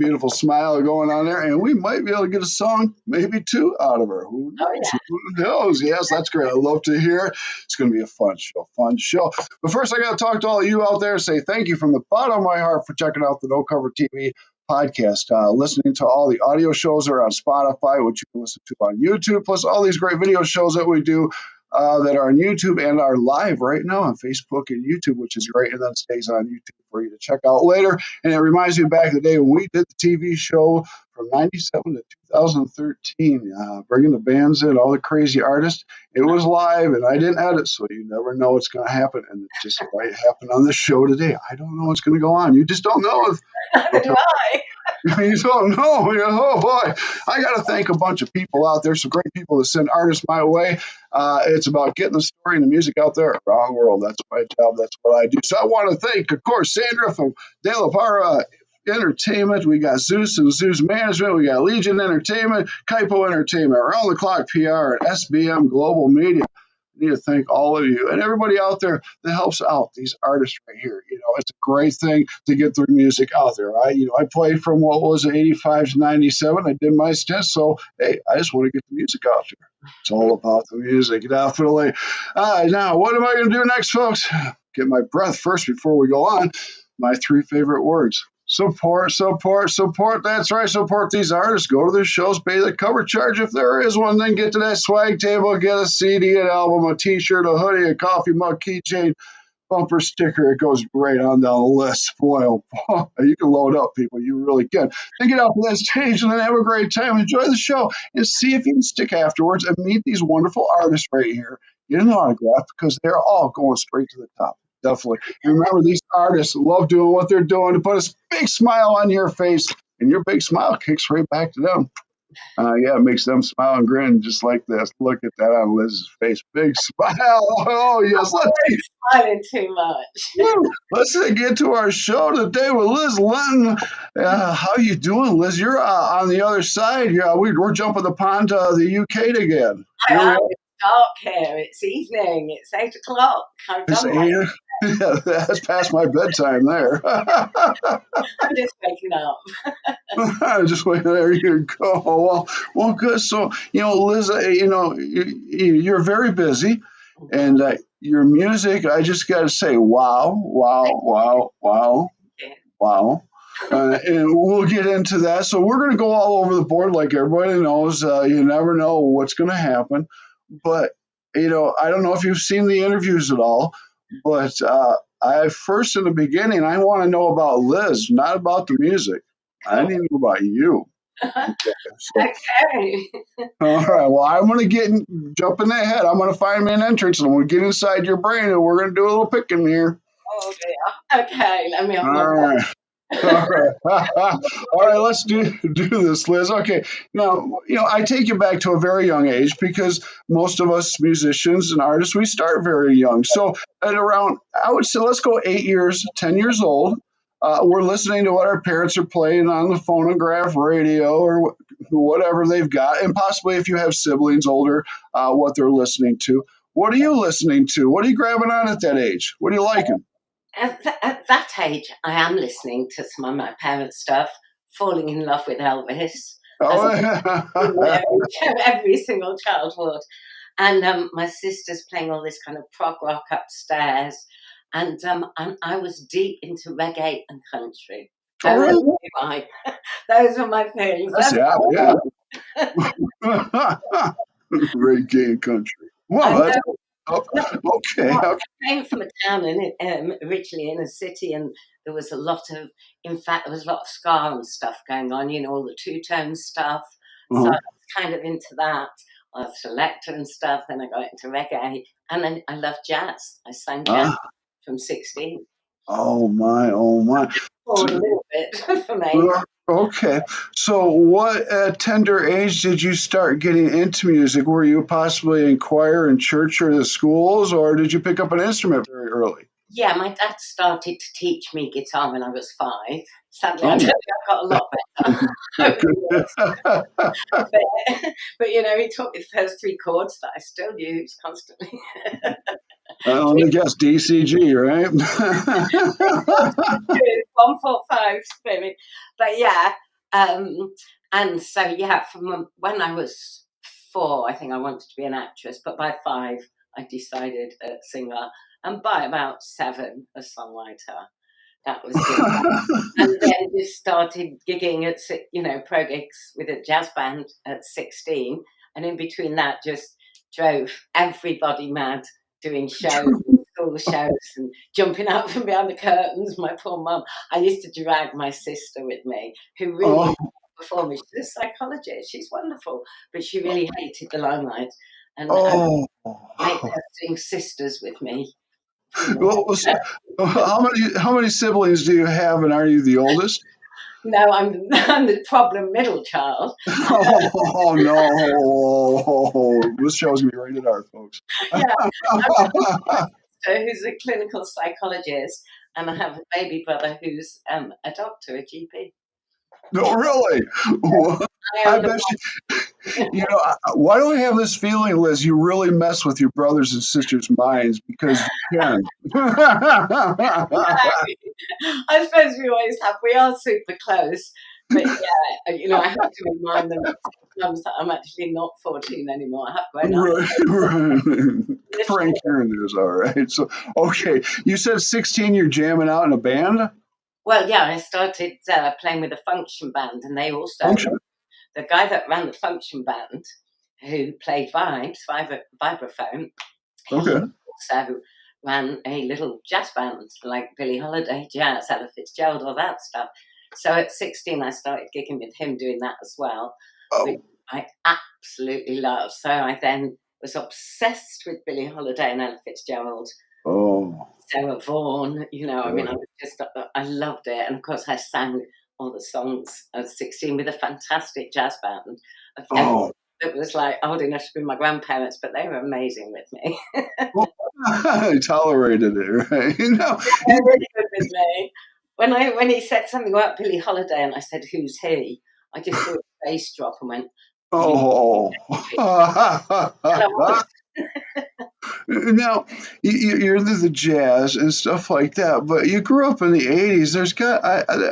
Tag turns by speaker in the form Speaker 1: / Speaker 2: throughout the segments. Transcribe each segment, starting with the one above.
Speaker 1: beautiful smile going on there, and we might be able to get a song, maybe two, out of her. Who knows?
Speaker 2: Oh, yeah.
Speaker 1: Who knows? Yes, that's great. I love to hear it. It's going to be a fun show, fun show. But first, I got to talk to all of you out there, say thank you from the bottom of my heart for checking out the No Cover TV podcast, listening to all the audio shows that are on Spotify, which you can listen to on YouTube, plus all these great video shows that we do that are on YouTube and are live right now on Facebook and YouTube, which is great, and then stays on YouTube for you to check out later. And it reminds me back of the day when we did the TV show from 97 to 2013, bringing the bands in, all the crazy artists. It was live, and I didn't edit, so you never know what's going to happen. And it just might happen on the show today. I don't know what's going to go on. You just don't know. You don't know. Oh, boy. I got to thank a bunch of people out there, some great people that send artists my way. It's about getting the story and the music out there around the world. That's my job. That's what I do. So I want to thank, of course, Sandra from De La Parra Entertainment. We got Zeus and Zeus Management. We got Legion Entertainment, Kaipo Entertainment, Around the Clock PR, and SBM Global Media. I need to thank all of you and everybody out there that helps out these artists right here. It's a great thing to get their music out there. I played from what was 85 to 97. I did my stint. So, hey, I just want to get the music out there. It's all about the music, definitely. Now, what am I going to do next, folks? Get my breath first before we go on. My three favorite words. Support, support, support. That's right. Support these artists. Go to their shows, pay the cover charge if there is one. Then get to that swag table, get a CD, an album, a t-shirt, a hoodie, a coffee mug, keychain, bumper sticker. It goes right on down the list. Boy, oh boy, you can load up, people. You really can. Then get out to that stage and then have a great time. Enjoy the show and see if you can stick afterwards and meet these wonderful artists right here. Get an autograph because they're all going straight to the top. Definitely. And remember, these artists love doing what they're doing to put a big smile on your face, and your big smile kicks right back to them. It makes them smile and grin just like this. Look at that on Liz's face. Big smile. Oh, yes.
Speaker 2: Smiling too much.
Speaker 1: Let's get to our show today with Liz Lenten. How you doing, Liz? You're on the other side. We're jumping the pond to the UK again.
Speaker 2: Dark here. It's evening. It's 8 o'clock.
Speaker 1: Yeah, that's past my bedtime there.
Speaker 2: I'm just waking up.
Speaker 1: Just wait. There you go. Well, good. So, Liz, you're very busy, and your music. I just got to say, wow. And we'll get into that. So we're going to go all over the board, like everybody knows. You never know what's going to happen. But, I don't know if you've seen the interviews at all, but first in the beginning, I want to know about Liz, not about the music. I need to know about you.
Speaker 2: Okay.
Speaker 1: All right. Well, I'm going to jump in ahead. I'm going to find me an entrance, and I'm going to get inside your brain, and we're going to do a little picking here.
Speaker 2: Oh, dear. Okay. Let me have
Speaker 1: All right. All right, let's do this, Liz. Okay, now, I take you back to a very young age because most of us musicians and artists, we start very young. So at around, I would say, let's go 8 years, 10 years old, we're listening to what our parents are playing on the phonograph, radio, or whatever they've got, and possibly if you have siblings older, what they're listening to. What are you listening to? What are you grabbing on at that age? What are you liking?
Speaker 2: At that age, I am listening to some of my parents' stuff, falling in love with Elvis. Every single child would. And my sister's playing all this kind of prog rock upstairs. And I was deep into reggae and country. Those were my things.
Speaker 1: Yeah. Reggae and country. Well, okay.
Speaker 2: I came from a town originally in a city, and there was a lot of ska and stuff going on, all the two-tone stuff. So I was kind of into that. I was selector and stuff, then I got into reggae, and then I loved jazz. I sang jazz from 16.
Speaker 1: Oh my.
Speaker 2: A little bit for me.
Speaker 1: Okay. So what tender age did you start getting into music? Were you possibly in choir in church or the schools, or did you pick up an instrument very early?
Speaker 2: Yeah, my dad started to teach me guitar when I was 5. Sadly, I got a lot better. but he taught me the first 3 chords that I still use constantly.
Speaker 1: Let me guess, DCG, right?
Speaker 2: 1, 4, 5 spinning. But yeah, And so, yeah, from when I was 4, I think I wanted to be an actress, but by 5, I decided a singer, and by about 7, a songwriter. That was just, and then just started gigging at, pro gigs with a jazz band at 16, and in between that, just drove everybody mad doing shows, school shows, and jumping out from behind the curtains. My poor mum. I used to drag my sister with me, who really
Speaker 1: Oh,
Speaker 2: performing. She's a psychologist. She's wonderful, but she really hated the limelight, and
Speaker 1: oh.
Speaker 2: made her sing Sisters with me.
Speaker 1: Well, so how many siblings do you have, and are you the oldest?
Speaker 2: No, I'm the problem middle child.
Speaker 1: Oh no! This show's gonna be rated R, folks.
Speaker 2: Yeah, I've got a sister who's a clinical psychologist, and I have a baby brother who's a doctor, a GP.
Speaker 1: No, really.
Speaker 2: I
Speaker 1: I
Speaker 2: am the
Speaker 1: bet why do I have this feeling, Liz? You really mess with your brothers and sisters' minds because you can.
Speaker 2: I suppose we always have. We are super close, but yeah, I have to remind them sometimes that I'm actually not 14 anymore. I have grown up.
Speaker 1: Right, right. Frank here and there's all right. So, okay, you said 16. You're jamming out in a band.
Speaker 2: Well, yeah, I started playing with a function band, and they also,
Speaker 1: Function.
Speaker 2: the guy that ran the function band, who played vibraphone, he
Speaker 1: Okay.
Speaker 2: also ran a little jazz band like Billie Holiday, jazz, Ella Fitzgerald, all that stuff. So at 16, I started gigging with him doing that as well, which
Speaker 1: Oh,
Speaker 2: I absolutely love. So I then was obsessed with Billie Holiday and Ella Fitzgerald,
Speaker 1: oh,
Speaker 2: Sarah Vaughan. I mean, I loved it. And of course, I sang all the songs at 16 with a fantastic jazz band of everyone.
Speaker 1: oh.
Speaker 2: It was like old enough to be my grandparents, but they were amazing with me.
Speaker 1: Well, I tolerated it, right? No,
Speaker 2: They're really good with me. When he said something about Billie Holiday, and I said, "Who's he?" I just saw his face drop and went, "You."
Speaker 1: oh.
Speaker 2: And I was.
Speaker 1: Now, you're into the jazz and stuff like that, but you grew up in the 80s.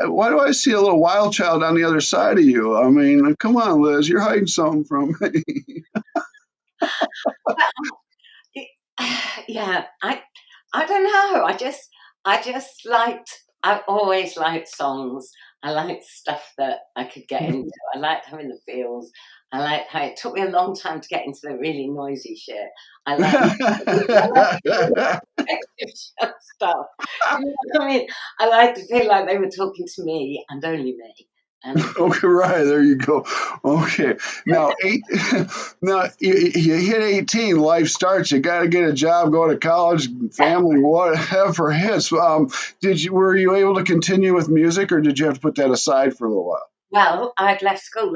Speaker 1: Why do I see a little wild child on the other side of you? I mean, come on, Liz, you're hiding something from me.
Speaker 2: Yeah, I don't know. I just liked. I always liked songs. I liked stuff that I could get into. I liked having the feels. I liked how it took me a long time to get into the really noisy shit. I liked extra stuff. You know what I mean? I like to feel like they were talking to me and only me. And
Speaker 1: Okay, right there you go. Okay, now now you hit 18, life starts. You got to get a job, go to college, family, whatever hits. Were you able to continue with music, or did you have to put that aside for a little while?
Speaker 2: well, I'd left school.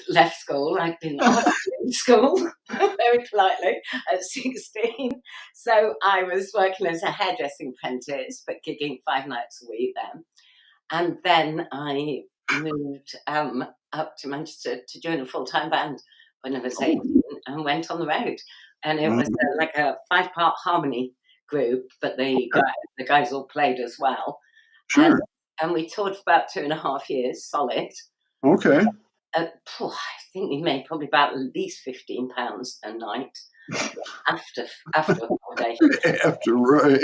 Speaker 2: Left school. I'd been asked to leave school very politely at 16. So I was working as a hairdressing apprentice, but gigging 5 nights a week then. And then I moved up to Manchester to join a full-time band when I was
Speaker 1: Oh,
Speaker 2: 18 and went on the road. And it was like a 5-part harmony group, but the guys all played as well. And
Speaker 1: sure.
Speaker 2: and we toured for about 2.5 years solid.
Speaker 1: Okay.
Speaker 2: I think we made probably about at least £15 a night after accommodation.
Speaker 1: After right.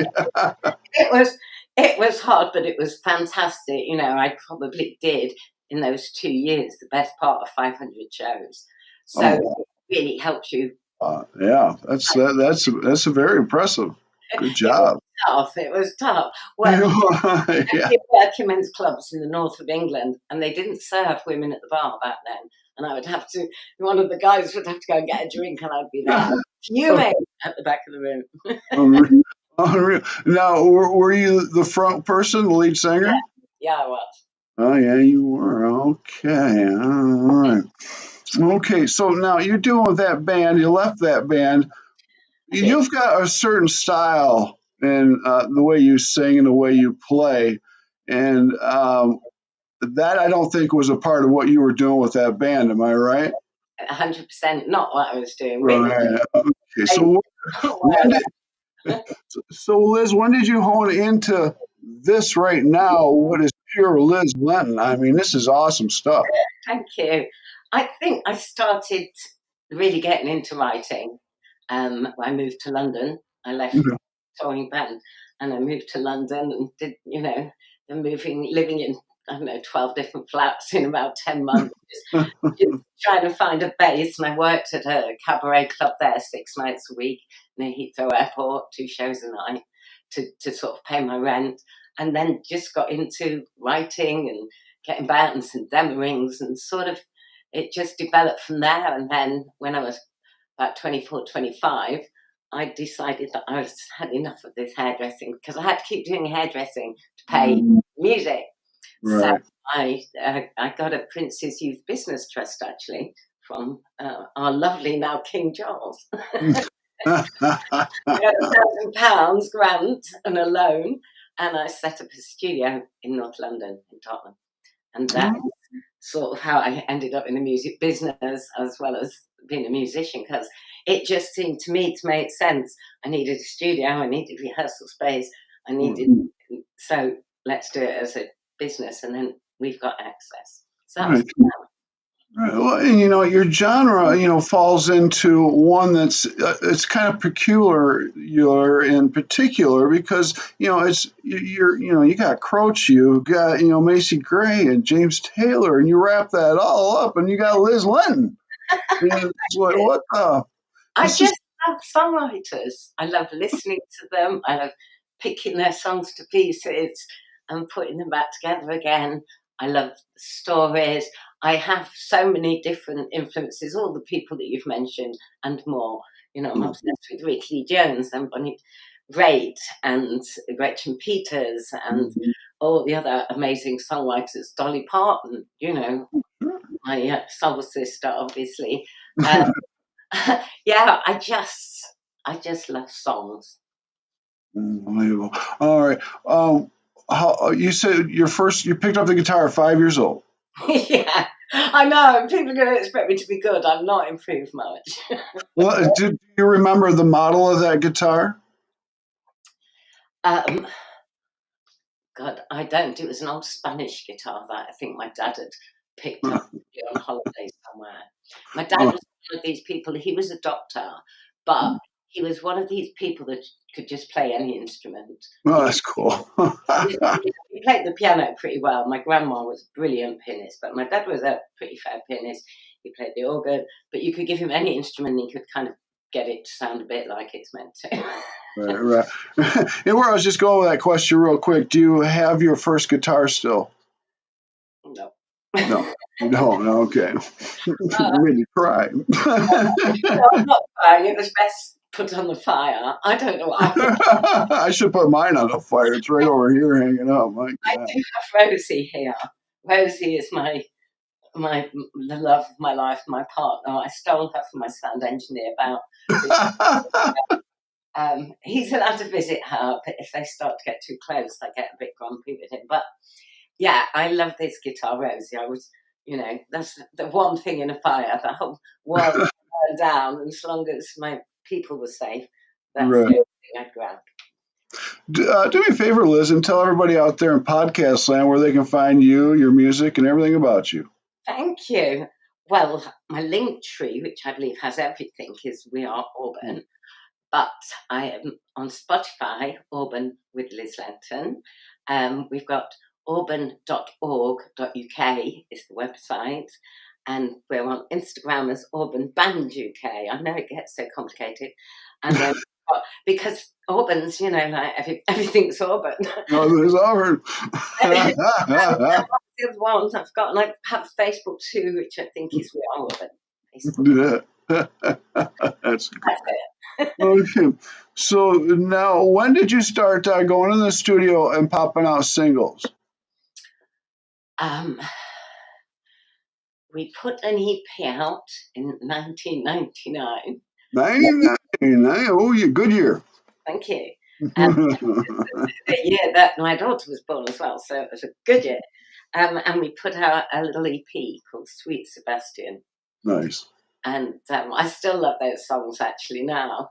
Speaker 2: It was hard, but it was fantastic. I probably did in those 2 years the best part of 500 shows. So
Speaker 1: Oh,
Speaker 2: it really helped you.
Speaker 1: yeah. That's a very impressive. Good
Speaker 2: It was
Speaker 1: job.
Speaker 2: tough. It was tough. Working
Speaker 1: Yeah.
Speaker 2: in working men's clubs in the north of England, and they didn't serve women at the bar back then. And I would have to. One of the guys would have to go and get a drink, and I'd be there fuming at the back of the room.
Speaker 1: Unreal. Unreal. Now, were you the front person, the lead
Speaker 2: Yeah,
Speaker 1: singer?
Speaker 2: yeah, I was.
Speaker 1: Oh, yeah, you were. Okay. All right. Okay. So now you're doing with that band. You left that band.
Speaker 2: I did.
Speaker 1: You've got a certain style in the way you sing and the way you play. And that I don't think was a part of what you were doing with that band. Am I right?
Speaker 2: 100% not what I was doing. Really.
Speaker 1: Right. Okay. So when did, so Liz, when did you hone into this right now? What is pure Liz Lenten. I mean, this is awesome stuff.
Speaker 2: Thank you. I think I started really getting into writing when I moved to London. I left
Speaker 1: Mhm.
Speaker 2: touring band and I moved to London and did, living in, I don't know, 12 different flats in about 10 months, just trying to find a base. And I worked at a cabaret club there 6 nights a week near Heathrow Airport, 2 shows a night to sort of pay my rent. And then just got into writing and getting bands and demoings and sort of it just developed from there. And then when I was about 24, 25, I decided that I had enough of this hairdressing because I had to keep doing hairdressing to pay music. So
Speaker 1: Right.
Speaker 2: I got a Prince's Youth Business Trust actually from our lovely now King Charles. I got £1,000 grant and a loan, and I set up a studio in North London, in Tottenham. And that's sort of how I ended up in the music business as well as being a musician, because it just seemed to me to make sense. I needed a studio, I needed rehearsal space, I needed, so let's do it as a business, and then we've got access. So that was
Speaker 1: Right. Right. Well, and, your genre, falls into one that's it's kind of peculiar in particular because you got Croce, you got Macy Gray and James Taylor, and you wrap that all up, and you got Liz Lenten. And it's like, what the?
Speaker 2: I
Speaker 1: This is
Speaker 2: just love songwriters. I love listening to them. I love picking their songs to pieces and putting them back together again. I love stories. I have so many different influences, all the people that you've mentioned and more. I'm obsessed with Ricky Jones and Bonnie Raitt and Gretchen Peters and all the other amazing songwriters, Dolly Parton, my soul sister, obviously. Um, yeah, I just love songs.
Speaker 1: unbelievable. All right. How you said you picked up the guitar at 5 years old.
Speaker 2: Yeah, I know. People are going to expect me to be good. I'm not improved much.
Speaker 1: Well, do you remember the model of that guitar?
Speaker 2: um, God, I don't. It was an old Spanish guitar that I think my dad had picked up on holiday somewhere. My dad
Speaker 1: Oh,
Speaker 2: was one of these people. He was a doctor, but he was one of these people that could just play any instrument.
Speaker 1: oh,
Speaker 2: He could
Speaker 1: that's cool.
Speaker 2: He played the piano pretty well. My grandma was a brilliant pianist, but my dad was a pretty fair pianist. He played the organ, but you could give him any instrument, and he could kind of get it to sound a bit like it's meant to.
Speaker 1: Right, right. And where I was just going with that question real quick, do you have your first guitar still?
Speaker 2: No.
Speaker 1: No, you don't. Okay.
Speaker 2: Uh,
Speaker 1: Made me cry.
Speaker 2: no, I'm not crying. It was best put on the fire. I don't know what happened.
Speaker 1: I should put mine on the fire. It's right over here hanging up. My
Speaker 2: I
Speaker 1: God.
Speaker 2: do have Rosie here. Rosie is the love of my life, my partner. I stole her from my sound engineer about. He's allowed to visit her, but if they start to get too close, I get a bit grumpy with him. But yeah, I love this guitar, Rosie. That's the one thing in a fire. The whole world burned down, and as long as my people were safe, that's the
Speaker 1: Right.
Speaker 2: only thing I'd grab.
Speaker 1: Do me a favor, Liz, and tell everybody out there in podcast land where they can find you, your music, and everything about you.
Speaker 2: Thank you. Well, my link tree, which I believe has everything, is We Are Auburn. But I am on Spotify, Auburn with Liz Lenten. We've got auburn.org.uk is the website. And we're on Instagram as Auburn Band UK. I know it gets so complicated. And then, because Auburn's, like everything's Auburn.
Speaker 1: No, Liz Auburn.
Speaker 2: The other ones I've got, and I have Facebook too, which I think is We Are Auburn. Facebook.
Speaker 1: That's good.
Speaker 2: That's it.
Speaker 1: Okay. So now, when did you start going in the studio and popping out singles?
Speaker 2: Um, we put an EP out in 1999.
Speaker 1: 1999. Oh, you good year.
Speaker 2: Thank you. And the year that my daughter was born as well, so it was a good year. And we put out a little EP called Sweet Sebastian.
Speaker 1: Nice.
Speaker 2: And I still love those songs actually now.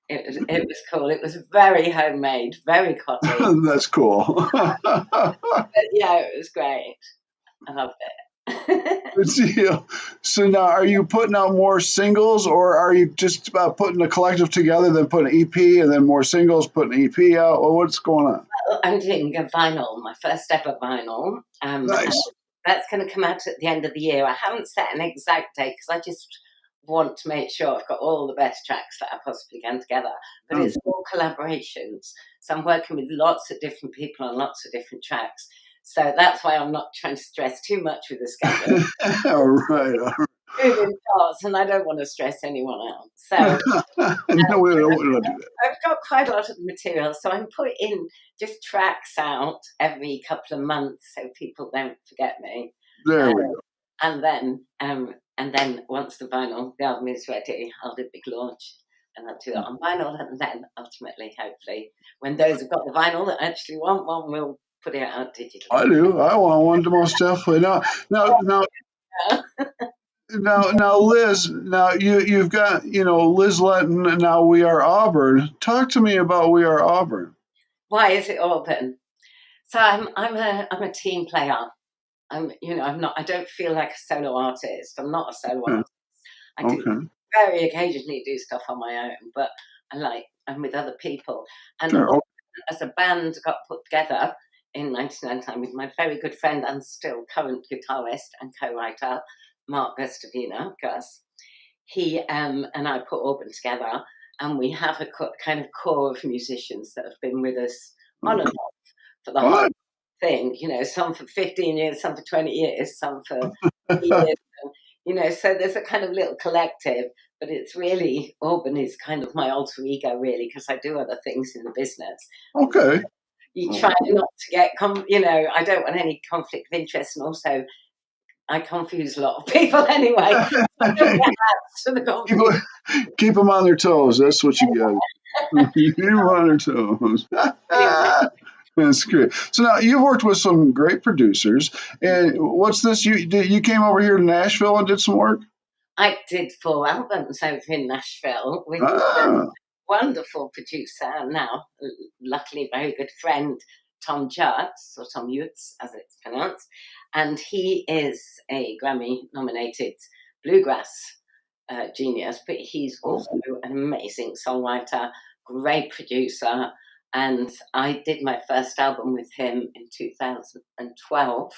Speaker 2: It was cool. It was very homemade, very cottage.
Speaker 1: That's cool.
Speaker 2: But yeah, it was great. I loved it.
Speaker 1: Good deal. So now, are you putting out more singles, or are you just putting a collective together, then putting an EP, and then more singles, putting an EP out? Well, what's going on?
Speaker 2: I'm doing a vinyl, my first ever vinyl. And
Speaker 1: Nice.
Speaker 2: that's going to come out at the end of the year. I haven't set an exact date because I just want to make sure I've got all the best tracks that I possibly can together. But
Speaker 1: Oh,
Speaker 2: it's all collaborations. So I'm working with lots of different people on lots of different tracks. So that's why I'm not trying to stress too much with the schedule.
Speaker 1: all right. All
Speaker 2: Moving parts, and I don't want to stress anyone out. So
Speaker 1: right. No, we don't do that.
Speaker 2: I've got quite a lot of material, so I'm putting just tracks out every couple of months so people don't forget me.
Speaker 1: There
Speaker 2: Um,
Speaker 1: we go.
Speaker 2: and then once the album is ready, I'll do a big launch, and I'll do it on vinyl. And then ultimately, hopefully, when those have got the vinyl that actually want one, we'll put it out digitally.
Speaker 1: I do. I want one to most definitely. Now, Liz. Now you've got Liz Lenten, and now We Are Auburn. Talk to me about We Are Auburn.
Speaker 2: Why is it open? So I'm a team player. I'm not. I don't feel like a solo artist. I'm not a solo
Speaker 1: Okay.
Speaker 2: artist. I do
Speaker 1: Okay.
Speaker 2: very occasionally do stuff on my own, but I'm with other people. And
Speaker 1: Sure. Okay.
Speaker 2: as a band got put together in 1999 with my very good friend and still current guitarist and co-writer Mark Gustavino, Gus. He and I put Auburn together, and we have a kind of core of musicians that have been with us on and off for the whole
Speaker 1: Fine.
Speaker 2: thing. Some for 15 years, some for 20 years, some for years. So there's a kind of little collective, but it's really, Auburn is kind of my alter ego, really, because I do other things in the business.
Speaker 1: Okay.
Speaker 2: You try not to get, I don't want any conflict of interest, and also I confuse a lot of people anyway. I don't get to the confusion.
Speaker 1: Keep them on their toes. That's what you got. Keep them on their toes. That's great. So now you've worked with some great producers, and what's this? You came over here to Nashville and did some work.
Speaker 2: I did 4 albums over in Nashville with a
Speaker 1: Ah,
Speaker 2: wonderful producer, now luckily very good friend, Tom Jutz, or Tom Jutz as it's pronounced, and he is a Grammy-nominated bluegrass genius, but he's also an amazing songwriter, great producer, and I did my first album with him in 2012.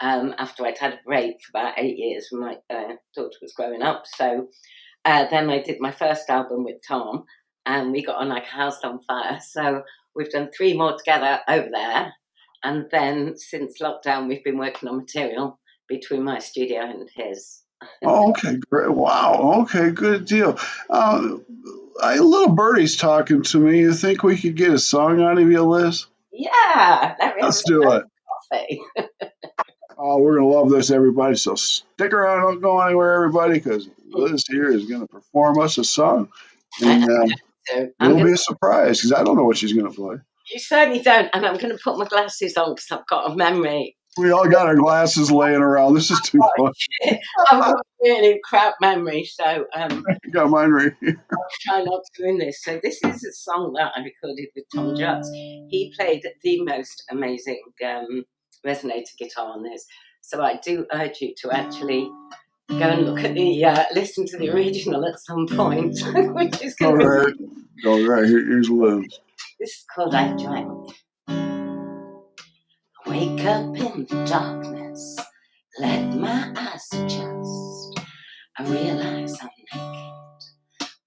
Speaker 2: After I'd had a break for about 8 years when my daughter was growing up. So then I did my first album with Tom, and we got on like a house on fire. So we've done 3 more together over there. And then since lockdown, we've been working on material between my studio and his.
Speaker 1: okay, great. Wow. Okay, good deal. Little birdie's talking to me. You think we could get a song out of you, Liz?
Speaker 2: Yeah,
Speaker 1: Let's do it.
Speaker 2: coffee.
Speaker 1: Oh, we're going to love this, everybody. So stick around. Don't go anywhere, everybody, because Liz here is going to perform us a song. And
Speaker 2: So
Speaker 1: it'll be a surprise because I don't know what she's going to play.
Speaker 2: You certainly don't. And I'm going to put my glasses on because I've got a memory.
Speaker 1: We all got our glasses laying around. This is too fun.
Speaker 2: I've got a really crap memory, so
Speaker 1: I got mine right here.
Speaker 2: I'll try not to win this. So this is a song that I recorded with Tom Jutz. He played the most amazing resonator guitar on this. So I do urge you to actually go and look at listen to the original at some point, which is going to be...
Speaker 1: All right. Here's Liz.
Speaker 2: This is called I Drank. Wake up in the darkness, let my eyes adjust. I realize I'm naked,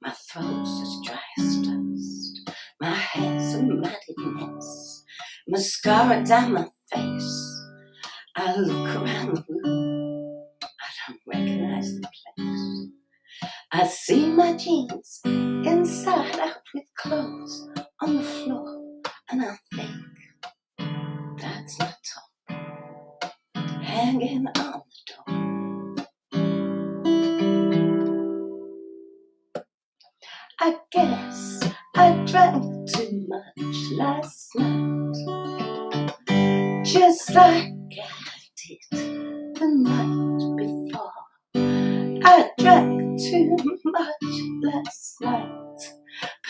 Speaker 2: my throat's as dry as dust. My hair's a muddy mess, mascara down my face. I look around the room, I don't recognize the place. I see my jeans inside out with clothes on the floor, and I think, that's my top hanging on the door. I guess I drank too much last night, just like I did the night before. I drank too much last night,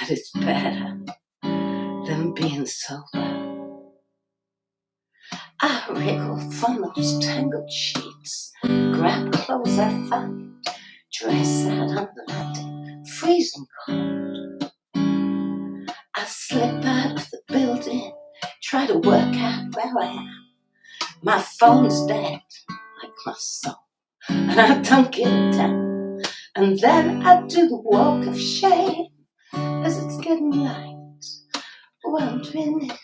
Speaker 2: but it's better than being sober. I wriggled from those tangled sheets, grabbed clothes I found, dressed out on the landing, freezing cold. I slip out of the building, try to work out where I am. My phone's dead, like my soul, and I don't give a damn. And then I do the walk of shame as it's getting light, wondering if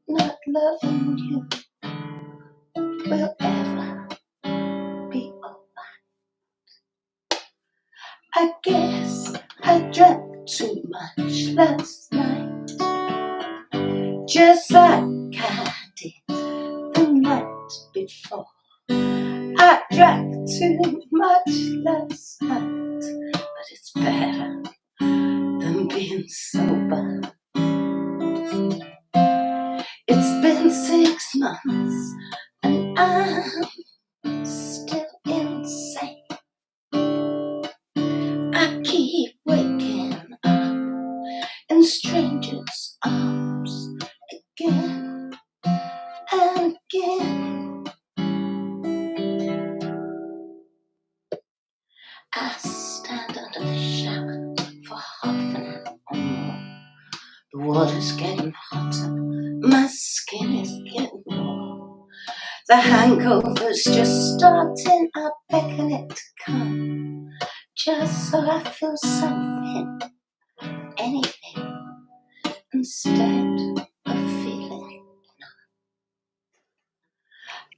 Speaker 2: not loving you will ever be alright. I guess I drank too much last night, just like I did the night before. I drank too much last night, but it's better than being sober. It's been 6 months and I'm still insane. I keep waking up in strangers' arms again and again. I stand under the shower for half an hour or more. The water's getting hotter, my skin is getting warm. The hangover's just starting, I beckon it to come, just so I feel something, anything, instead of feeling.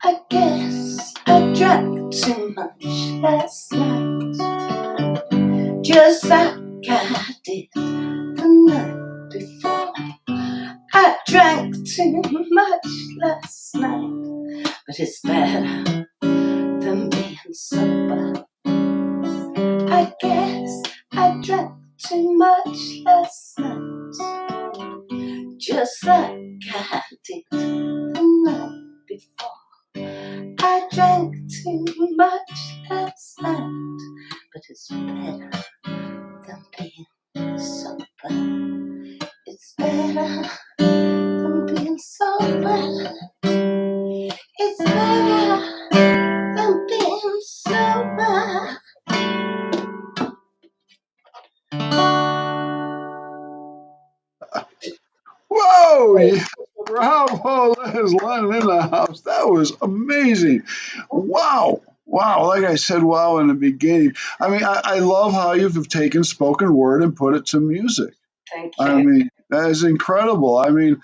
Speaker 2: I guess I drank too much last night, just like I did the night before. I drank too much last night, but it's better than being sober. I guess I drank too much last night, just like I did the night before. I drank too much last night, but it's better than being sober. It's better than being sober. It's better than being sober.
Speaker 1: Whoa! Yeah. Bravo, Liz Lenten in the house. That was amazing. Wow. Wow. Like I said, wow, in the beginning. I mean, I love how you've taken spoken word and put it to music.
Speaker 2: Thank
Speaker 1: I
Speaker 2: you.
Speaker 1: mean, that is incredible. I mean,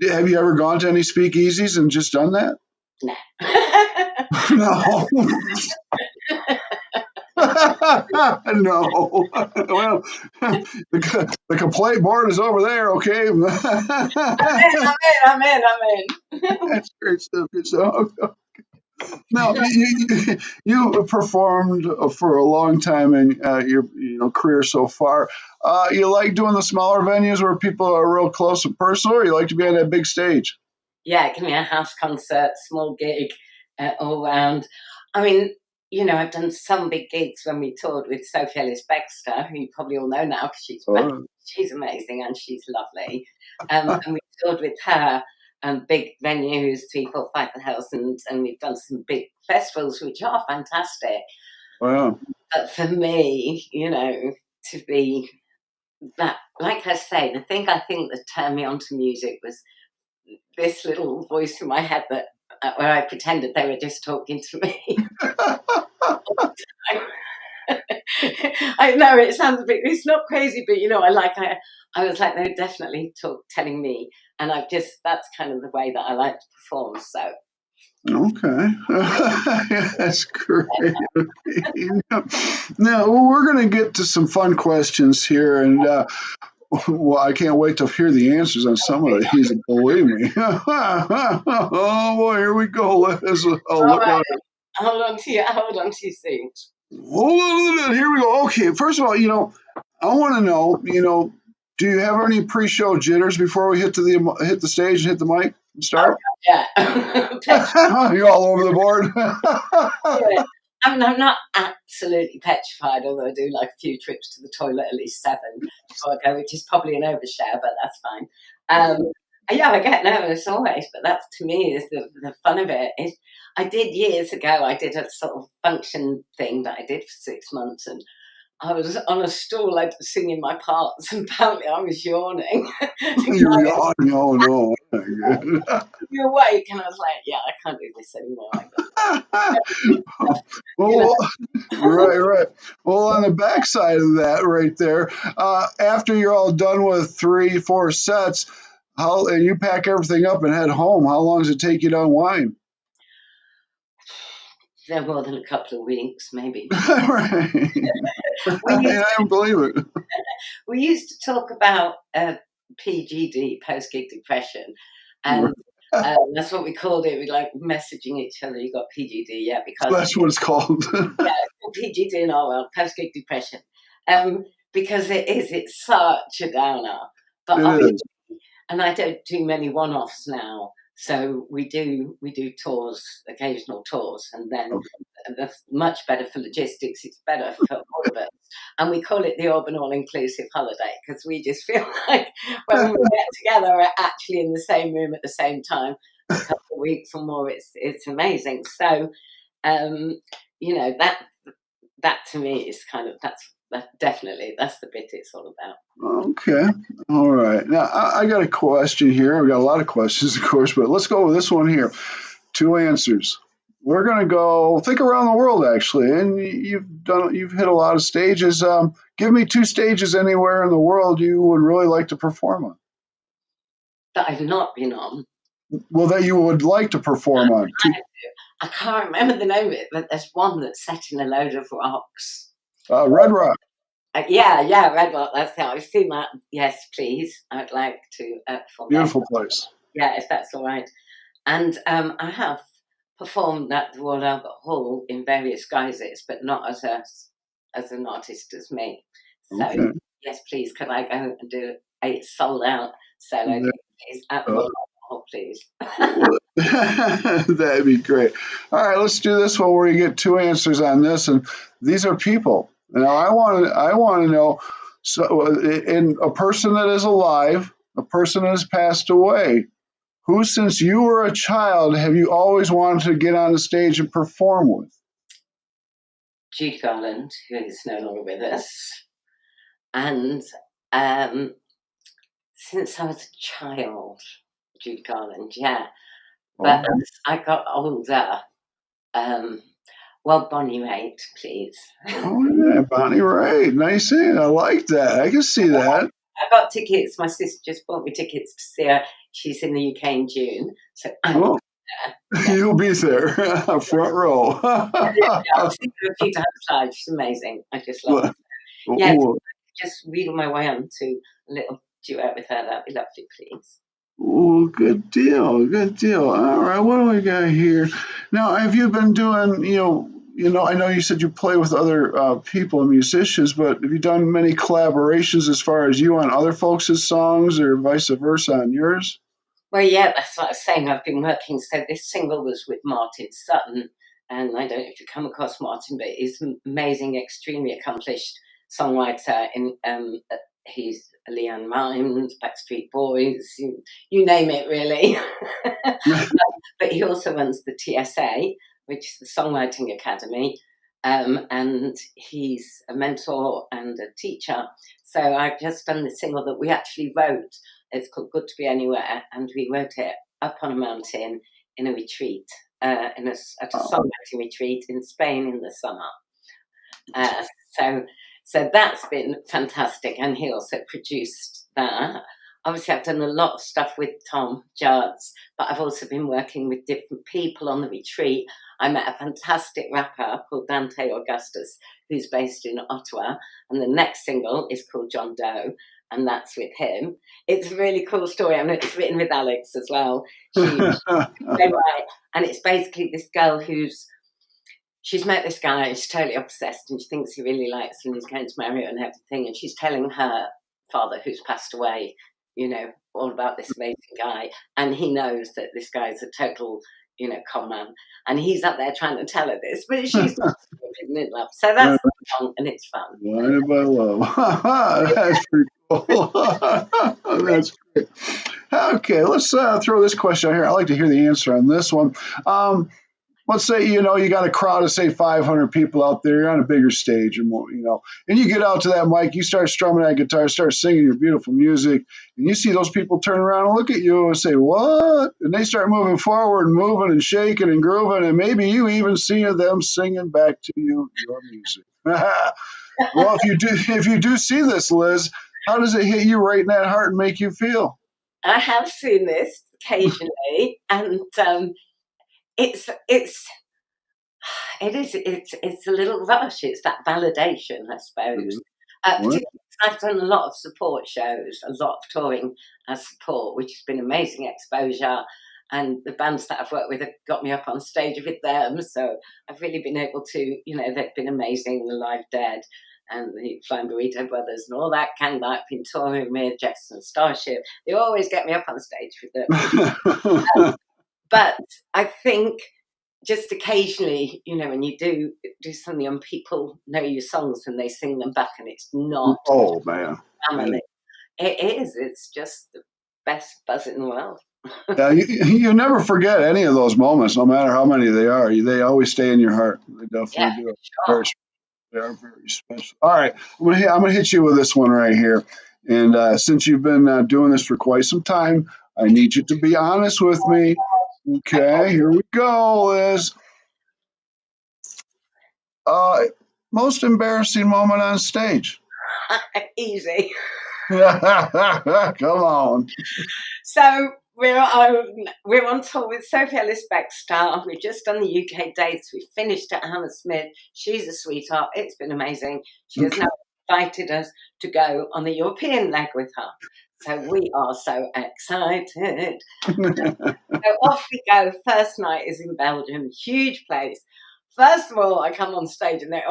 Speaker 1: have you ever gone to any speakeasies and just done that?
Speaker 2: No.
Speaker 1: No. No. Well, the complaint board is over there, okay?
Speaker 2: I'm in.
Speaker 1: That's great stuff. Good stuff. Now, you performed for a long time in your career so far. You like doing the smaller venues where people are real close and personal, or you like to be on that big stage?
Speaker 2: Yeah, give me a house concert, small gig, all round. I mean, I've done some big gigs when we toured with Sophie Ellis-Bextor, who you probably all know now because she's back.
Speaker 1: Oh,
Speaker 2: She's amazing and she's lovely. And we toured with her, big venues, 3, 4, 5,000, and we've done some big festivals, which are fantastic.
Speaker 1: wow.
Speaker 2: But for me, to be that, like I say, the thing I think that turned me onto music was this little voice in my head that where I pretended they were just talking to me. I know it sounds a bit, it's not crazy, but I was like, they were definitely telling me, and that's kind of the way that I like to perform. So
Speaker 1: Okay. That's great. Okay. Now, we're going to get to some fun questions here, and well, I can't wait to hear the answers on some of these. Believe me. Oh boy, here we go, Liz. Oh,
Speaker 2: all
Speaker 1: look
Speaker 2: right,
Speaker 1: out!
Speaker 2: hold on to your seat.
Speaker 1: Hold on, here we go. Okay, first of all, I want to know, do you have any pre-show jitters before we hit the stage and hit the mic and
Speaker 2: Oh
Speaker 1: start?
Speaker 2: yeah.
Speaker 1: You're all over the board.
Speaker 2: Yeah. I mean, I'm not absolutely petrified, although I do like a few trips to the toilet, at least 7 before I go, which is probably an overshare, but that's fine. Yeah, I get nervous always, but that to me is the fun of it. I did years ago, I did a sort of function thing that I did for 6 months, and I was on a stool, I was singing my parts, and apparently I was yawning. The
Speaker 1: You're
Speaker 2: guy
Speaker 1: yawning. Oh no.
Speaker 2: was awake, and I was like, yeah, I can't do this anymore. You know,
Speaker 1: Well, right, right. Well, on the backside of that, right there, after you're all done with 3, 4 sets, how and you pack everything up and head home. How long does it take you to unwind?
Speaker 2: they're more than a couple of weeks, maybe.
Speaker 1: Right.
Speaker 2: We used
Speaker 1: I don't believe it.
Speaker 2: we used to talk about PGD, post gig depression, and that's what we called it. We like messaging each other. You got PGD, yeah, because
Speaker 1: That's what it's called.
Speaker 2: yeah, it's called PGD in our world, post gig depression, because it's such a downer. But
Speaker 1: It
Speaker 2: obviously,
Speaker 1: is.
Speaker 2: and I don't do many one-offs now. So we do tours, occasional tours, and then
Speaker 1: Okay.
Speaker 2: that's much better for logistics. It's better for all of us, and we call it the Urban All-Inclusive Holiday because we just feel like when we get together, we're actually in the same room at the same time for a couple of weeks or more. It's amazing. So um, that to me is kind of definitely that's the bit it's all about.
Speaker 1: Okay. All right. Now, I got a question here. We got a lot of questions, of course, but let's go with this one here. 2 answers. We're going to go think around the world, actually, and you've hit a lot of stages. Give me 2 stages anywhere in the world you would really like to perform on.
Speaker 2: That I've not been on.
Speaker 1: Well, that you would like to perform on.
Speaker 2: I can't remember the name of it, but there's one that's set in a load of rocks.
Speaker 1: Red Rock,
Speaker 2: Yeah, Red Rock. That's how I've seen that. Yes, please. I'd like to perform there.
Speaker 1: beautiful place.
Speaker 2: Yeah, if that's all right. And I have performed at the Royal Albert Hall in various guises, but not as an artist as me. So
Speaker 1: Okay.
Speaker 2: yes, please. Could I go and do a sold out solo,
Speaker 1: Yeah.
Speaker 2: please, at the Royal Albert Hall, please?
Speaker 1: That'd be great. All right, let's do this one where you get 2 answers on this, and these are people. Now, I want to know. So, in a person that is alive, a person that has passed away, who, since you were a child, have you always wanted to get on the stage and perform with?
Speaker 2: Jude Garland, who is no longer with us, and um, since I was a child, Jude Garland, yeah. But
Speaker 1: Oh,
Speaker 2: as I got older, um, well, Bonnie Raitt, please.
Speaker 1: oh yeah, Bonnie Raitt. Nice in. I like that. I can see that.
Speaker 2: I got tickets. My sister just bought me tickets to see her. She's in the UK in June, so I will
Speaker 1: Well,
Speaker 2: be there. Yeah,
Speaker 1: you'll be there, front row.
Speaker 2: yeah, I've seen her a few times live. She's amazing. I just love her. Yeah,
Speaker 1: Well,
Speaker 2: just wheedle my way on to a little duet with her. That'd be lovely, please.
Speaker 1: oh, good deal, good deal. All right, what do we got here? Now, have you been doing, I know you said you play with other people and musicians, but have you done many collaborations as far as you on other folks' songs or vice versa on yours?
Speaker 2: Well, yeah, that's what I was saying. I've been working. So this single was with Martin Sutton, and I don't know if you come across Martin, but he's an amazing, extremely accomplished songwriter. He's Leanne Mimes, Backstreet Boys, you name it, really. But he also runs the TSA, which is the Songwriting Academy, and he's a mentor and a teacher. So I've just done the single that we actually wrote. It's called Good to Be Anywhere, and we wrote it up on a mountain in a retreat, at a songwriting retreat in Spain in the summer. Uh, so, so that's been fantastic, and he also produced that. Obviously, I've done a lot of stuff with Tom Jards, but I've also been working with different people on the retreat. I met a fantastic rapper called Dante Augustus, who's based in Ottawa, and the next single is called John Doe, and that's with him. It's a really cool story. I mean, it's written with Alex as well. And it's basically this girl she's met this guy, and she's totally obsessed, and she thinks he really likes her, and he's going to marry her and everything. And she's telling her father, who's passed away, all about this amazing guy. And he knows that this guy's a total, con man, and he's up there trying to tell her this, but she's not stupid in love. So that's the song, and it's fun.
Speaker 1: Blinded by love. That's pretty cool. That's great. Okay, let's throw this question out here. I'd like to hear the answer on this one. Let's say, you got a crowd of, say, 500 people out there. You're on a bigger stage, and and you get out to that mic, you start strumming that guitar, start singing your beautiful music, and you see those people turn around and look at you and say, what? And they start moving forward and moving and shaking and grooving, and maybe you even see them singing back to you your music. Well, if you do see this, Liz, how does it hit you right in that heart and make you feel?
Speaker 2: I have seen this occasionally, and it's a little rush. It's that validation, I suppose. Particularly because I've done a lot of support shows, a lot of touring as support, which has been amazing exposure. And the bands that I've worked with have got me up on stage with them. So I've really been able to, they've been amazing. The Live Dead and the Flying Burrito Brothers and all that gang that I've been touring with, Jefferson Starship. They always get me up on stage with them. But I think just occasionally, when you do something and people know your songs and they sing them back, and it's not
Speaker 1: man,
Speaker 2: family. It is. It's just the best buzz in the world.
Speaker 1: Yeah, you never forget any of those moments, no matter how many they are. They always stay in your heart. They definitely do.
Speaker 2: Sure.
Speaker 1: They are very special. All right, I'm gonna hit you with this one right here. And since you've been doing this for quite some time, I need you to be honest with me. Okay, here we go, Liz. Most embarrassing moment on stage?
Speaker 2: Easy.
Speaker 1: Come on.
Speaker 2: So we're on tour with Sophie Ellis-Bextor. We've just done the UK dates. We finished at Hammersmith. She's a sweetheart. It's been amazing. She has now invited us to go on the European leg with her. So we are so excited. So off we go. First night is in Belgium. Huge place. First of all, I come on stage and they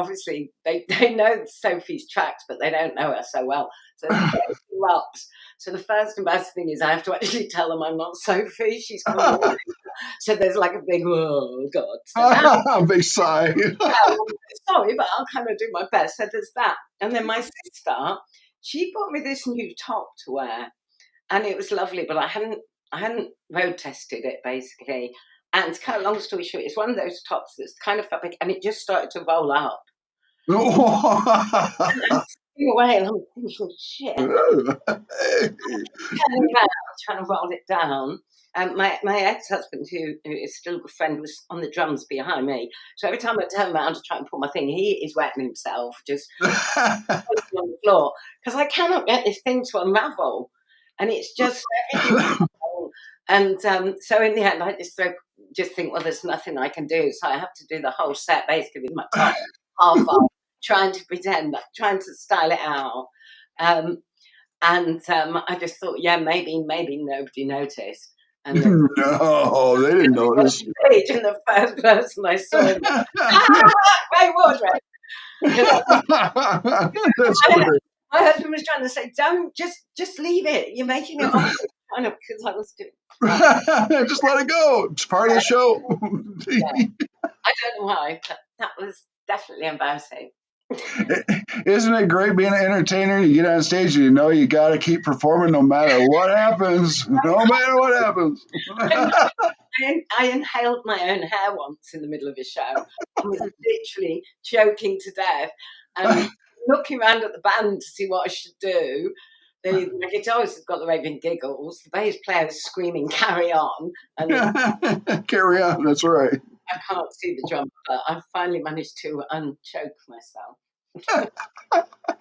Speaker 2: know Sophie's tracks, but they don't know her so well. So it erupts. So the first embarrassing thing is I have to actually tell them I'm not Sophie. She's calling me. So there's like a big, oh, God. So
Speaker 1: big sigh.
Speaker 2: Sorry, but I'll kind of do my best. So there's that. And then my sister, she bought me this new top to wear. And it was lovely, but I hadn't road tested it, basically. And to cut a long story short, it's one of those tops that's kind of fabric, and it just started to roll up. And I'm sitting away, and I'm thinking, shit. Turning around, trying to roll it down. My ex-husband, who is still a good friend, was on the drums behind me. So every time I turn around to try and pull my thing, he is wetting himself, just on the floor. Because I cannot get this thing to unravel. And it's just and so in the end, I just think, well, there's nothing I can do. So I have to do the whole set basically with my top half off, trying to pretend, trying to style it out. And I just thought, yeah, maybe nobody noticed. And then,
Speaker 1: no, they didn't notice.
Speaker 2: And the first person I saw him, Ray Wardrobe. My husband was trying to say, don't, just leave it. You're making it awkward. Kind of, because I was doing
Speaker 1: just let it go. It's part of the show.
Speaker 2: Yeah. I don't know why, but that was definitely embarrassing.
Speaker 1: Isn't it great being an entertainer? You get on stage and you got to keep performing no matter what happens. No matter what happens.
Speaker 2: I inhaled my own hair once in the middle of a show. I was literally choking to death. And looking around at the band to see what I should do. The guitarist has got the raving giggles. The bass player is screaming, "Carry on!" And
Speaker 1: carry on. That's right.
Speaker 2: I can't see the drummer, but I finally managed to unchoke myself.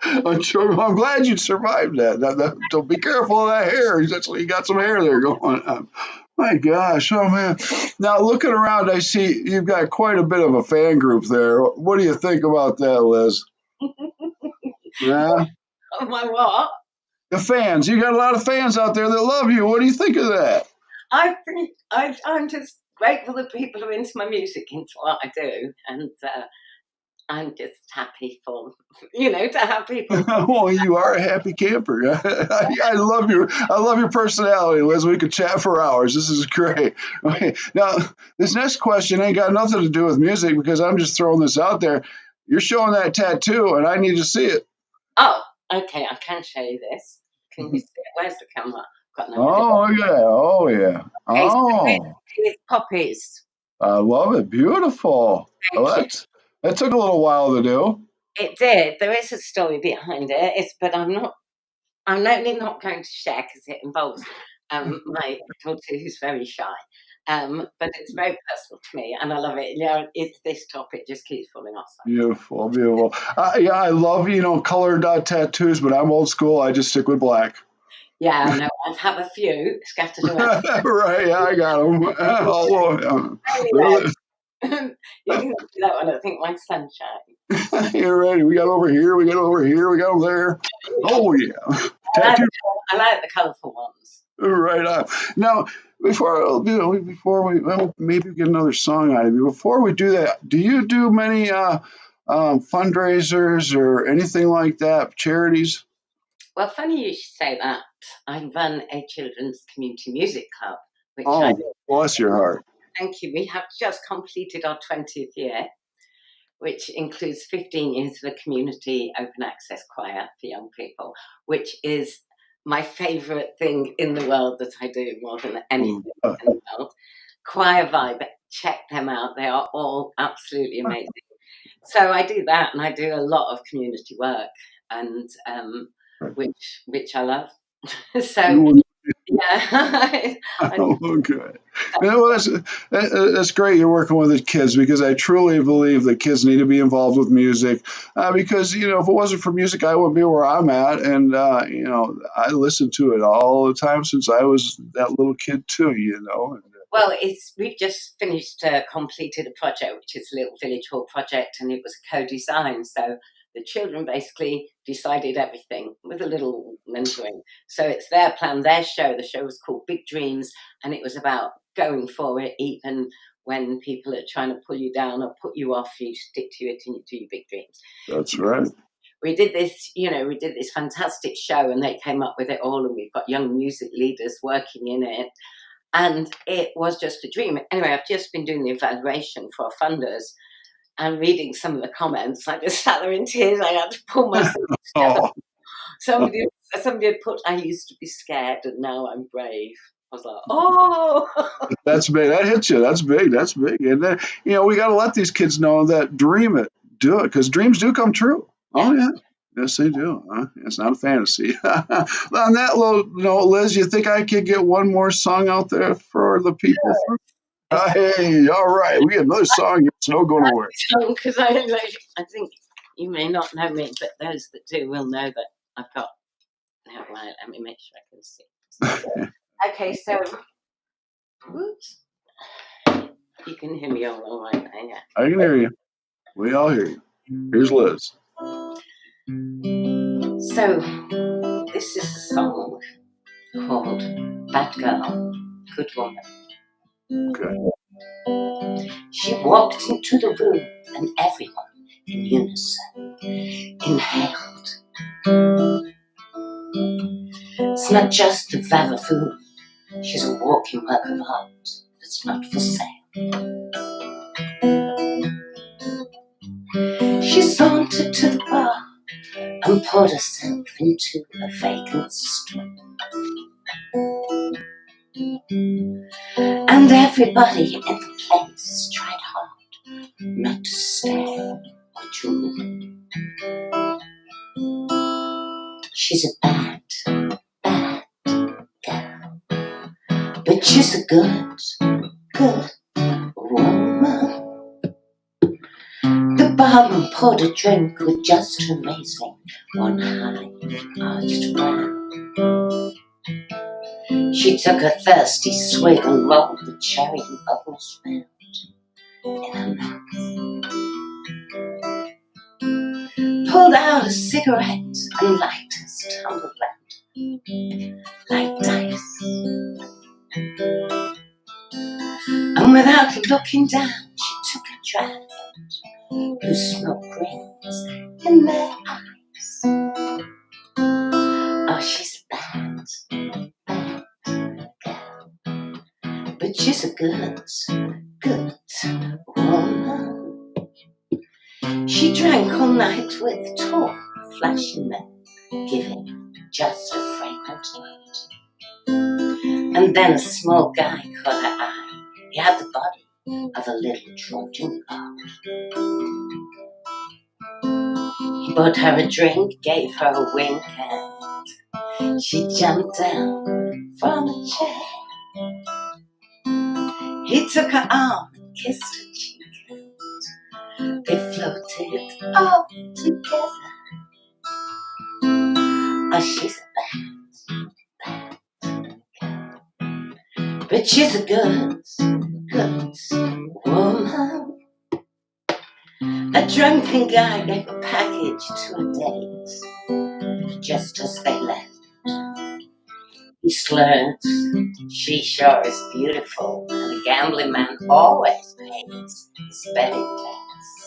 Speaker 1: I'm glad you survived that. Don't be careful of that hair. You got some hair there going on. My gosh, oh man. Now looking around, I see you've got quite a bit of a fan group there. What do you think about that, Liz? Yeah.
Speaker 2: Oh my what?
Speaker 1: The fans. You got a lot of fans out there that love you. What do you think of that?
Speaker 2: I'm just grateful that people are into my music, into what I do, and I'm just happy for, to have people.
Speaker 1: Well, you are a happy camper. I love your personality, Liz. We could chat for hours. This is great. Okay, now this next question ain't got nothing to do with music because I'm just throwing this out there. You're showing that tattoo, and I need to see it.
Speaker 2: Oh, okay, I can show you this. Can you see it? Where's the camera? Got no idea.
Speaker 1: Oh yeah, oh yeah,
Speaker 2: Okay, so
Speaker 1: oh,
Speaker 2: it's poppies.
Speaker 1: I love it. Beautiful.
Speaker 2: Thank
Speaker 1: Well,
Speaker 2: you.
Speaker 1: that took a little while to do.
Speaker 2: It did. There is a story behind it. But I'm only not going to share because it involves my daughter who's very shy. But it's very personal to me, and I love it. It's this topic just keeps falling off.
Speaker 1: Beautiful, beautiful. Yeah, I love colored tattoos, but I'm old school. I just stick with black.
Speaker 2: Yeah, no, I have a few scattered around.
Speaker 1: Right, yeah, I got them.
Speaker 2: Anyway, you can see that one. I think my sunshine.
Speaker 1: You're ready. We got over here. We got over here. We got them there. Oh yeah, tattoo.
Speaker 2: I like the colourful ones.
Speaker 1: Right on. Now, before we maybe get another song out of you. Before we do that, do you do many fundraisers or anything like that? Charities?
Speaker 2: Well, funny you should say that. I run a children's community music club, which
Speaker 1: Bless your heart.
Speaker 2: Thank you. We have just completed our 20th year, which includes 15 years of a community open access choir for young people, which is my favourite thing in the world that I do more than anything in the world. Choir Vibe, check them out. They are all absolutely amazing. So I do that, and I do a lot of community work, and which I love. So yeah.
Speaker 1: Okay. That's great you're working with the kids because I truly believe that kids need to be involved with music because, if it wasn't for music, I wouldn't be where I'm at. And, I listened to it all the time since I was that little kid too,
Speaker 2: Well, we've just finished, completed a project, which is a little village hall project, and it was a co-design. So the children basically decided everything with a little mentoring. So it's their plan, their show. The show was called Big Dreams, and it was about going for it, even when people are trying to pull you down or put you off. You stick to it and you do your big dreams.
Speaker 1: That's right.
Speaker 2: We did this, we did this fantastic show, and they came up with it all, and we've got young music leaders working in it. And it was just a dream. Anyway, I've just been doing the evaluation for our funders and reading some of the comments. I just sat there in tears. I had to pull myself together. Somebody had put, I used to be scared and now I'm brave. I was like, oh.
Speaker 1: That's big. That hits you. That's big. That's big. And then, we got to let these kids know that dream it, do it, because dreams do come true. Yeah. Oh, yeah. Yes, they do. It's not a fantasy. On that low note, Liz, you think I could get one more song out there for the people? Sure. Hey, all right. We got another song. It's no going to work.
Speaker 2: Because I think you may not know me, but those that do will know that I've got. Now, right, let me make sure I can see. Okay, so, whoops. You can hear me all right there, yeah.
Speaker 1: I can hear you. We all hear you. Here's Liz.
Speaker 2: So, this is a song called Bad Girl, Good Woman.
Speaker 1: Okay.
Speaker 2: She walked into the room and everyone in unison inhaled. It's not just a vavafoon, she's a walking work of art that's not for sale. She sauntered to the bar and poured herself into a vacant stool. And everybody in the place tried hard not to stare or drool. She's a bad, bad girl, but she's a good, good woman. The barman poured a drink with just her amazing one high-arched brow. She took a thirsty swig and rolled the cherry bubbles round in her mouth. Pulled out a cigarette and lighters tumbled round like dice. And without looking down, she took a drag who smoke rings in their eyes. Oh, she's a bad, bad girl, but she's a good, good woman. She drank all night with tall, flashy men, giving just a fragrant light. And then a small guy caught her eye. He had the body of a little Trojan god. He bought her a drink, gave her a wink, and she jumped down from a chair. He took her arm and kissed her cheek, and they floated off together. Oh, she's a bad, bad girl, but she's a good, good woman. A drunken guy gave a package to a date. Just as they left, he slurred, "She sure is beautiful, and a gambling man always pays his betting debts."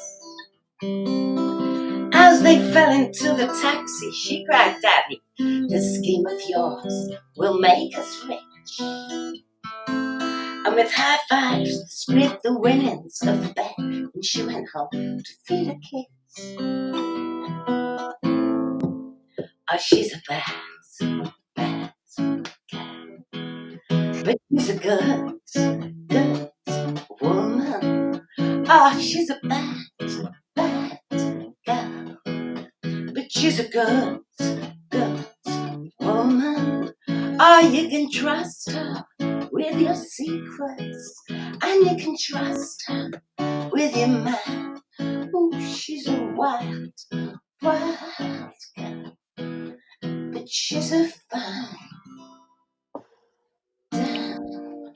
Speaker 2: As they fell into the taxi, she cried, "Daddy, this scheme of yours will make us rich." And with high fives, they split the winnings of the bet, and she went home to feed her kids. Oh, she's a bad, bad girl, but she's a good, good woman. Oh, she's a bad, bad girl, but she's a good, good woman. Oh, you can trust her with your secrets, and you can trust her with your man. Oh, she's a wild, wild girl, but she's a fine, damn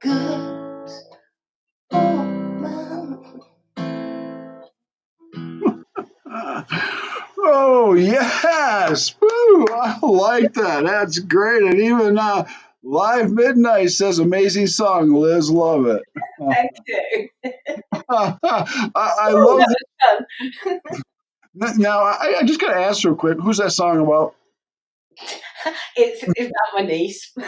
Speaker 2: good woman.
Speaker 1: Oh, yes. Woo, I like that. That's great. And even Live Midnight says amazing song, Liz. Love it.
Speaker 2: Thank you.
Speaker 1: I
Speaker 2: Oh,
Speaker 1: love
Speaker 2: that was fun.
Speaker 1: that. Now, I just got to ask real quick, who's that song about?
Speaker 2: It's about my niece.
Speaker 1: I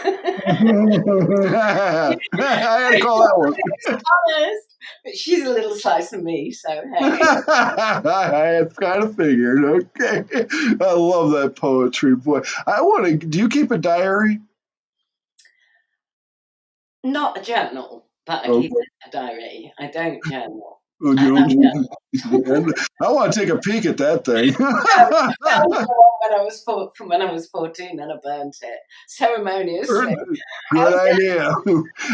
Speaker 1: had to call that one.
Speaker 2: Honest, but she's a little slice of me, so hey.
Speaker 1: I had kind of figured. Okay. I love that poetry, boy. I want to. Do you keep a diary?
Speaker 2: Not a journal, but I
Speaker 1: Okay.
Speaker 2: keep a diary. I don't journal.
Speaker 1: Oh,
Speaker 2: I
Speaker 1: you
Speaker 2: have
Speaker 1: don't. I want to take a peek at that thing.
Speaker 2: that was the one from when I was 14, and I burnt it ceremoniously.
Speaker 1: Good idea.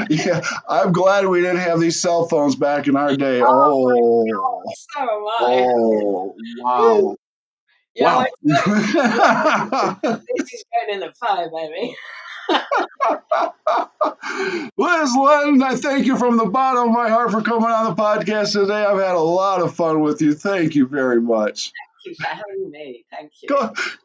Speaker 1: Yeah, I'm glad we didn't have these cell phones back in our day.
Speaker 2: Oh my
Speaker 1: Oh,
Speaker 2: God, so am I.
Speaker 1: oh, wow,
Speaker 2: Yeah,
Speaker 1: wow.
Speaker 2: I know. This is going in the fire, baby.
Speaker 1: Liz Lenten, I thank you from the bottom of my heart for coming on the podcast today. I've had a lot of fun with you. Thank you very much.
Speaker 2: Thank you for having me. Thank you.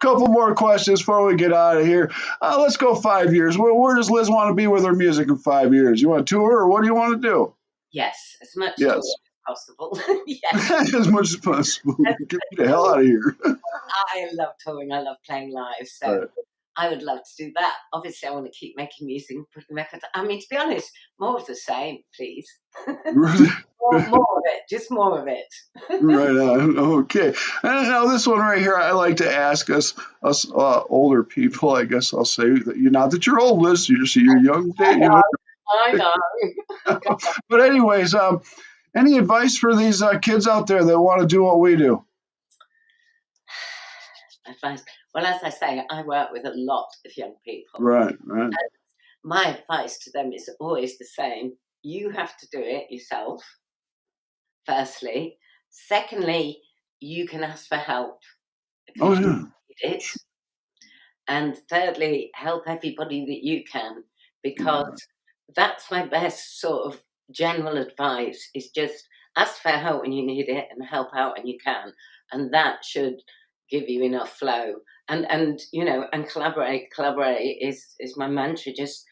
Speaker 1: Couple more questions before we get out of here. Let's go 5 years. Where does Liz want to be with her music in 5 years? You want to tour, or what do you want to do?
Speaker 2: Yes, as much
Speaker 1: Yes.
Speaker 2: as possible. Yes.
Speaker 1: As much as possible. Get me the hell out of here.
Speaker 2: I love touring. I love playing live. So
Speaker 1: Right.
Speaker 2: I would love to do that. Obviously, I want to keep making music, putting records. I mean, to be honest, more of the same, please. More of it. Just more of it.
Speaker 1: Right on. Okay. And now this one right here, I like to ask us older people. I guess I'll say that not that you're old, Liz. You're young.
Speaker 2: I know.
Speaker 1: But anyways, any advice for these kids out there that want to do what we do?
Speaker 2: Advice. Well, as I say, I work with a lot of young people.
Speaker 1: Right.
Speaker 2: And my advice to them is always the same. You have to do it yourself, firstly. Secondly, you can ask for help if
Speaker 1: Oh,
Speaker 2: you
Speaker 1: yeah.
Speaker 2: need it. And thirdly, help everybody that you can, because that's my best sort of general advice, is just ask for help when you need it and help out when you can. And that should give you enough flow. And and collaborate is my mantra. Just,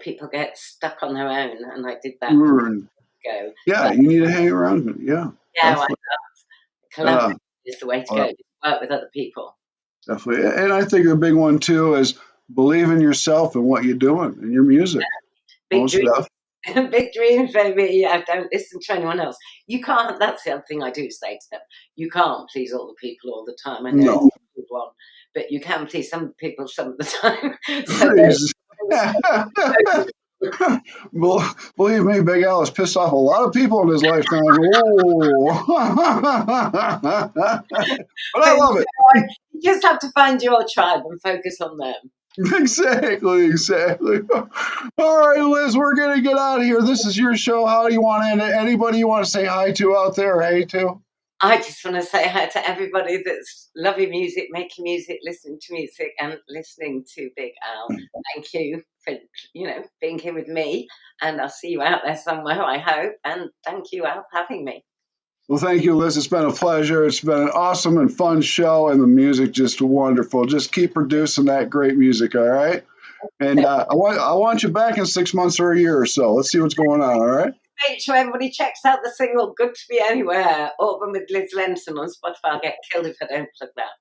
Speaker 2: people get stuck on their own, and I did that
Speaker 1: Right.
Speaker 2: go.
Speaker 1: Yeah,
Speaker 2: But
Speaker 1: you need to hang around. Yeah.
Speaker 2: yeah, Collaboration is the way to go. Work with other people.
Speaker 1: Definitely. And I think the big one too is believe in yourself and what you're doing and your music.
Speaker 2: Big dreams. Big dreams, baby. Yeah, don't listen to anyone else. You can't. That's the other thing I do say to them. You can't please all the people all the time. I know
Speaker 1: No.
Speaker 2: it's a good one, but you can please some people some of the time.
Speaker 1: Believe me, Big Al has pissed off a lot of people in his lifetime. Oh. But I love it.
Speaker 2: You just have to find your tribe and focus on them.
Speaker 1: Exactly. All right, Liz, we're going to get out of here. This is your show. How do you want to end it? Anybody you want to say hi to out there or hey to?
Speaker 2: I just want to say hi to everybody that's loving music, making music, listening to music, and listening to Big Al. Thank you for being here with me, and I'll see you out there somewhere, I hope. And thank you, Al, for having me.
Speaker 1: Well, thank you, Liz. It's been a pleasure. It's been an awesome and fun show, and the music just wonderful. Just keep producing that great music, all right? And I want you back in 6 months or a year or so. Let's see what's going on, all right?
Speaker 2: Make sure everybody checks out the single "Good to Be Anywhere," Album with Liz Lenten on Spotify. I'll get killed if I don't plug that.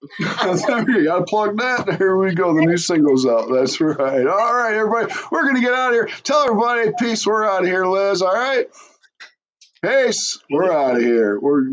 Speaker 1: You gotta plug that. Here we go. The new single's out. That's right. All right, everybody. We're gonna get out of here. Tell everybody peace. We're out of here, Liz. All right. Peace. We're out of here. We're